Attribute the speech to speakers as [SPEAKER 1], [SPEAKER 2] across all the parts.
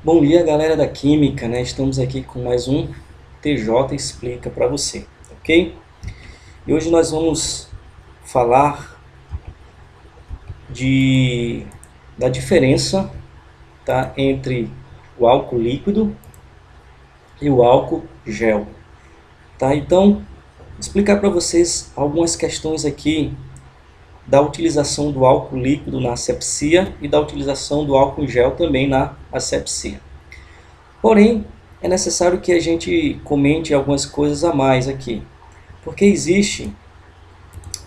[SPEAKER 1] Bom dia, galera da Química, né? Estamos aqui com mais um TJ Explica para você, ok? E hoje nós vamos falar da diferença, tá, entre o álcool líquido e o álcool gel, tá? Então, explicar para vocês algumas questões aqui da utilização do álcool líquido na asepsia e da utilização do álcool gel também na asepsia. Porém, é necessário que a gente comente algumas coisas a mais aqui, porque existe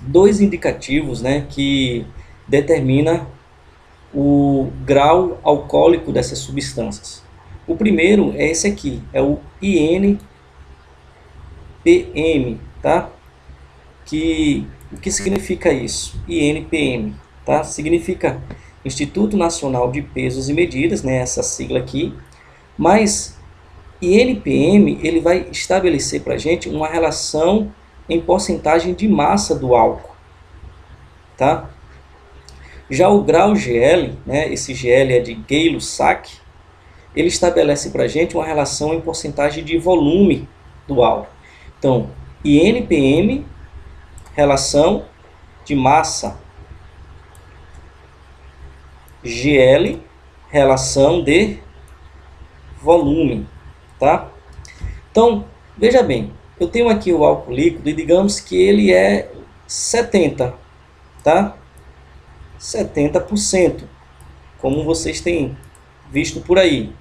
[SPEAKER 1] dois indicativos, né, que determina o grau alcoólico dessas substâncias. O primeiro é esse aqui, é o INPM, tá? O que significa isso? INPM, tá? Significa Instituto Nacional de Pesos e Medidas, né, essa sigla aqui, mas INPM ele vai estabelecer para a gente uma relação em porcentagem de massa do álcool, tá? Já o grau GL, né, esse GL é de Gay-Lussac, ele estabelece para a gente uma relação em porcentagem de volume do álcool. Então, INPM, relação de massa, GL, relação de volume, tá? Então, veja bem, eu tenho aqui o álcool líquido e digamos que ele é 70, tá? 70%, como vocês têm visto por aí,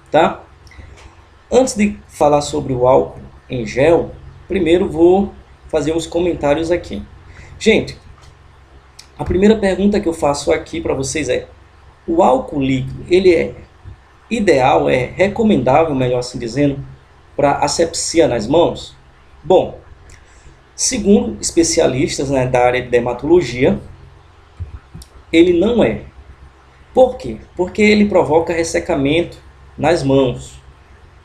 [SPEAKER 1] tá? Antes de falar sobre o álcool em gel, primeiro vou fazer uns comentários aqui. Gente, a primeira pergunta que eu faço aqui para vocês é: o álcool líquido, ele é ideal, é recomendável, melhor assim dizendo, para asepsia nas mãos? Bom, segundo especialistas, né, da área de dermatologia, ele não é. Por quê? Porque ele provoca ressecamento nas mãos,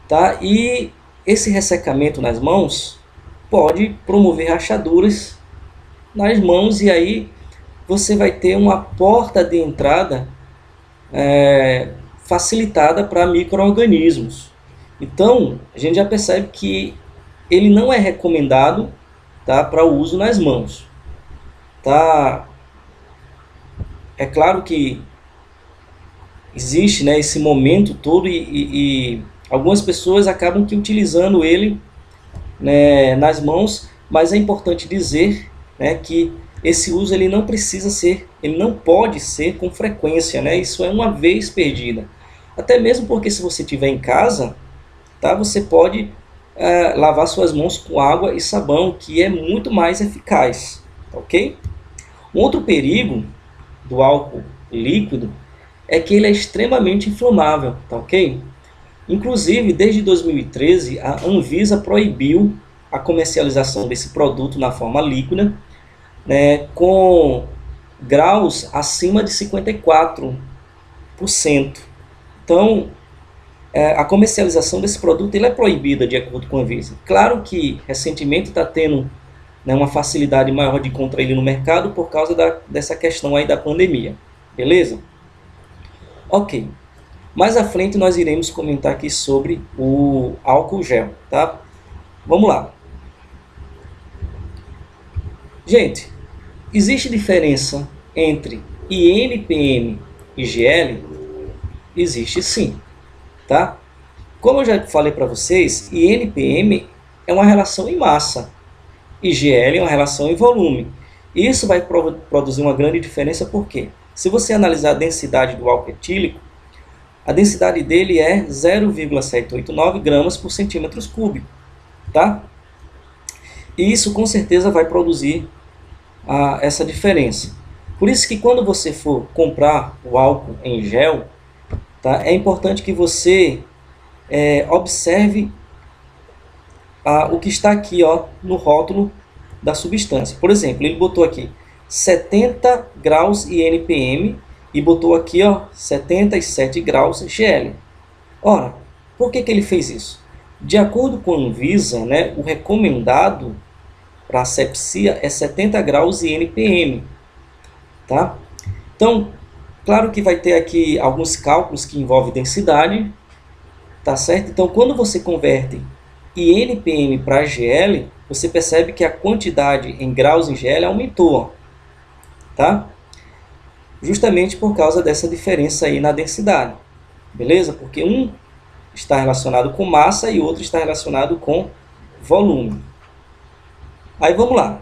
[SPEAKER 1] tá? E esse ressecamento nas mãos pode promover rachaduras nas mãos, e aí você vai ter uma porta de entrada facilitada para micro-organismos. Então, a gente já percebe que ele não é recomendado, tá, para o uso nas mãos. Tá? É claro que existe, né, esse momento todo e algumas pessoas acabam que utilizando ele, né, nas mãos, mas é importante dizer, né, que esse uso ele não precisa ser, ele não pode ser com frequência, né? Isso é uma vez perdida. Até mesmo porque se você estiver em casa, tá, você pode lavar suas mãos com água e sabão, que é muito mais eficaz, ok? Um outro perigo do álcool líquido é que ele é extremamente inflamável, tá ok? Inclusive, desde 2013, a Anvisa proibiu a comercialização desse produto na forma líquida, né, com graus acima de 54%. Então, a comercialização desse produto ele é proibida de acordo com a Anvisa. Claro que recentemente está tendo, né, uma facilidade maior de encontrar ele no mercado por causa dessa questão aí da pandemia. Beleza? Ok. Mais à frente nós iremos comentar aqui sobre o álcool gel, tá? Vamos lá. Gente, existe diferença entre INPM e GL? Existe sim, tá? Como eu já falei para vocês, INPM é uma relação em massa e GL é uma relação em volume. Isso vai produzir uma grande diferença porque, se você analisar a densidade do álcool etílico, a densidade dele é 0,789 gramas por centímetros cúbicos, tá? E isso com certeza vai produzir essa diferença. Por isso que quando você for comprar o álcool em gel, tá, é importante que você observe o que está aqui, ó, no rótulo da substância. Por exemplo, ele botou aqui 70 graus INPM e botou aqui, ó, 77 graus GL. Ora, por que ele fez isso? De acordo com a Anvisa, né, o recomendado para asepsia é 70 graus INPM, tá? Então, claro que vai ter aqui alguns cálculos que envolvem densidade, Tá certo? Então, quando você converte INPM para GL, você percebe que a quantidade em graus em GL aumentou, tá? Justamente por causa dessa diferença aí na densidade, beleza? Porque um está relacionado com massa e outro está relacionado com volume. Aí vamos lá.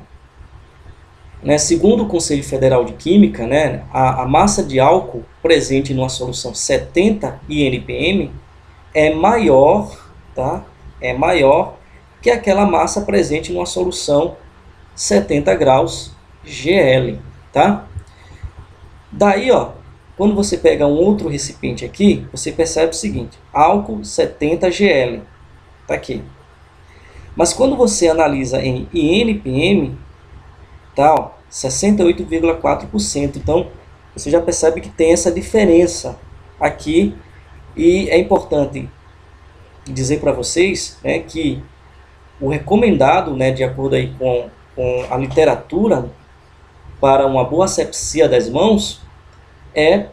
[SPEAKER 1] Segundo o Conselho Federal de Química, a massa de álcool presente numa solução 70 INPM é maior, tá? É maior que aquela massa presente numa solução 70 graus GL, tá? Daí, ó, quando você pega um outro recipiente aqui, você percebe o seguinte: álcool 70 GL, tá aqui. Mas quando você analisa em INPM, tá, ó, 68,4%. Então, você já percebe que tem essa diferença aqui. E é importante dizer para vocês, que o recomendado, de acordo aí com a literatura, para uma boa asepsia das mãos, é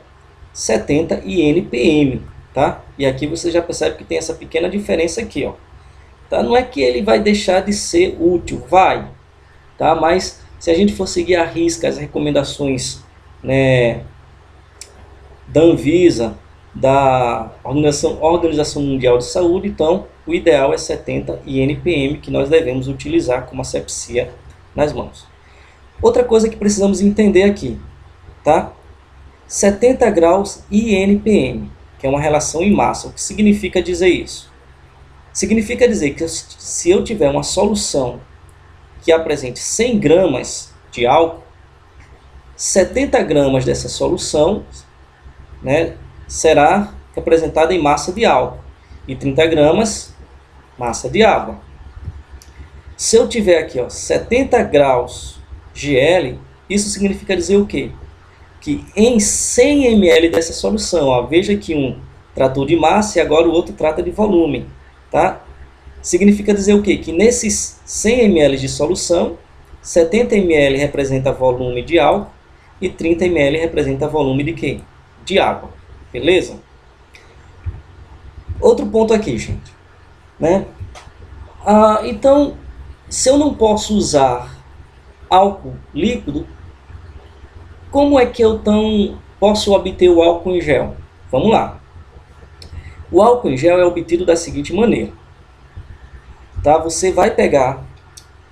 [SPEAKER 1] 70 INPM, tá? E aqui você já percebe que tem essa pequena diferença aqui, ó. Tá? Não é que ele vai deixar de ser útil, vai, tá? Mas se a gente for seguir à risca as recomendações, da Anvisa, da Organização Mundial de Saúde, então o ideal é 70 INPM que nós devemos utilizar como asepsia nas mãos. Outra coisa que precisamos entender aqui, tá? 70 graus INPM, que é uma relação em massa. O que significa dizer isso? Significa dizer que se eu tiver uma solução que apresente 100 gramas de álcool, 70 gramas dessa solução, será representada em massa de álcool e 30 gramas massa de água. Se eu tiver aqui, ó, 70 graus GL, isso significa dizer o quê? Que em 100 ml dessa solução, ó, veja que um tratou de massa e agora o outro trata de volume, tá? Significa dizer o quê? Que nesses 100 ml de solução, 70 ml representa volume de álcool e 30 ml representa volume de quê? De água, beleza? Outro ponto aqui, gente, então, se eu não posso usar álcool líquido, como é que eu posso obter o álcool em gel? Vamos lá. O álcool em gel é obtido da seguinte maneira. Tá? Você vai pegar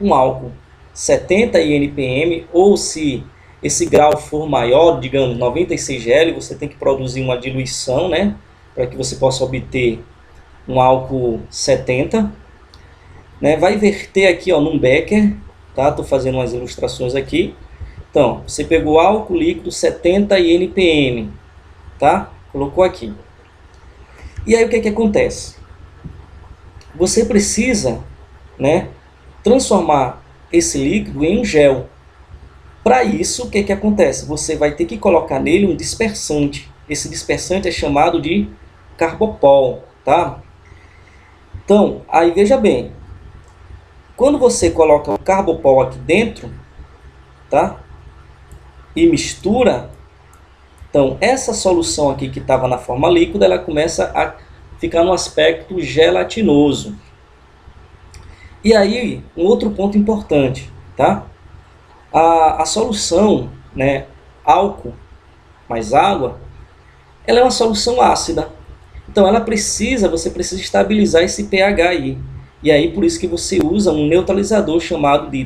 [SPEAKER 1] um álcool 70 INPM, ou se esse grau for maior, digamos 96 GL, você tem que produzir uma diluição, para que você possa obter um álcool 70. Vai verter aqui, ó, num becker, tá? Estou fazendo umas ilustrações aqui. Então, você pegou álcool líquido 70 INPM, tá? Colocou aqui. E aí o que acontece? Você precisa, transformar esse líquido em um gel. Para isso, o que acontece? Você vai ter que colocar nele um dispersante. Esse dispersante é chamado de carbopol, tá? Então, aí veja bem. Quando você coloca o carbopol aqui dentro, tá? E mistura, então essa solução aqui que estava na forma líquida, ela começa a ficar no aspecto gelatinoso. E aí, um outro ponto importante, tá? A solução, álcool mais água, ela é uma solução ácida. Então você precisa estabilizar esse pH aí. E aí por isso que você usa um neutralizador chamado de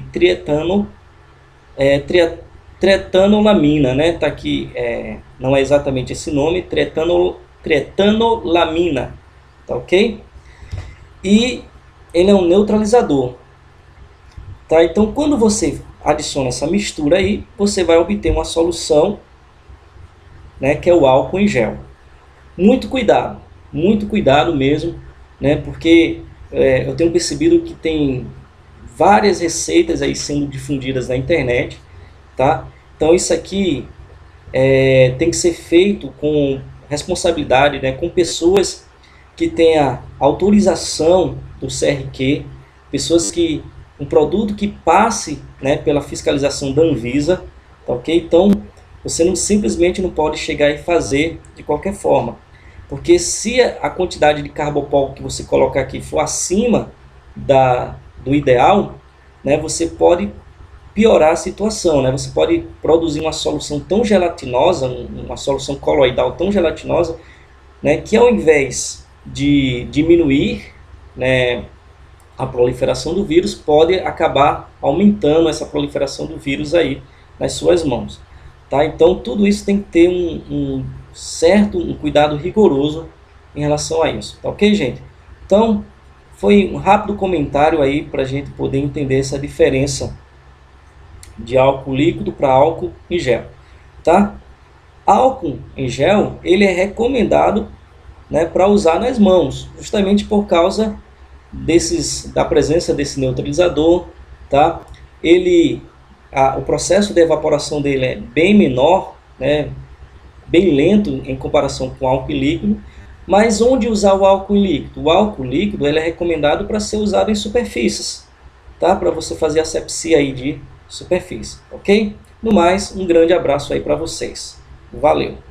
[SPEAKER 1] tretanolamina, tá aqui, não é exatamente esse nome, tretanolamina, tá ok? E ele é um neutralizador, tá? Então quando você adiciona essa mistura aí, você vai obter uma solução, que é o álcool em gel. Muito cuidado mesmo, porque eu tenho percebido que tem várias receitas aí sendo difundidas na internet, tá? Então isso aqui tem que ser feito com responsabilidade, com pessoas que tenham autorização do CRQ, pessoas que um produto que passe, pela fiscalização da Anvisa, tá ok? Então você simplesmente não pode chegar e fazer de qualquer forma. Porque se a quantidade de carbopol que você colocar aqui for acima do ideal, né, você pode piorar a situação, né? Você pode produzir uma solução tão gelatinosa, uma solução coloidal tão gelatinosa, né, que ao invés de diminuir, né, a proliferação do vírus, pode acabar aumentando essa proliferação do vírus aí nas suas mãos. Tá? Então tudo isso tem que ter um cuidado rigoroso em relação a isso. Tá ok, gente? Então foi um rápido comentário aí para a gente poder entender essa diferença de álcool líquido para álcool em gel. Tá? Álcool em gel, ele é recomendado, né, para usar nas mãos, justamente por causa da presença desse neutralizador. Tá? O processo de evaporação dele é bem menor, né, bem lento em comparação com o álcool líquido. Mas onde usar o álcool líquido? O álcool líquido ele é recomendado para ser usado em superfícies, tá? Para você fazer asepsia aí de superfície, ok? No mais, um grande abraço aí para vocês. Valeu!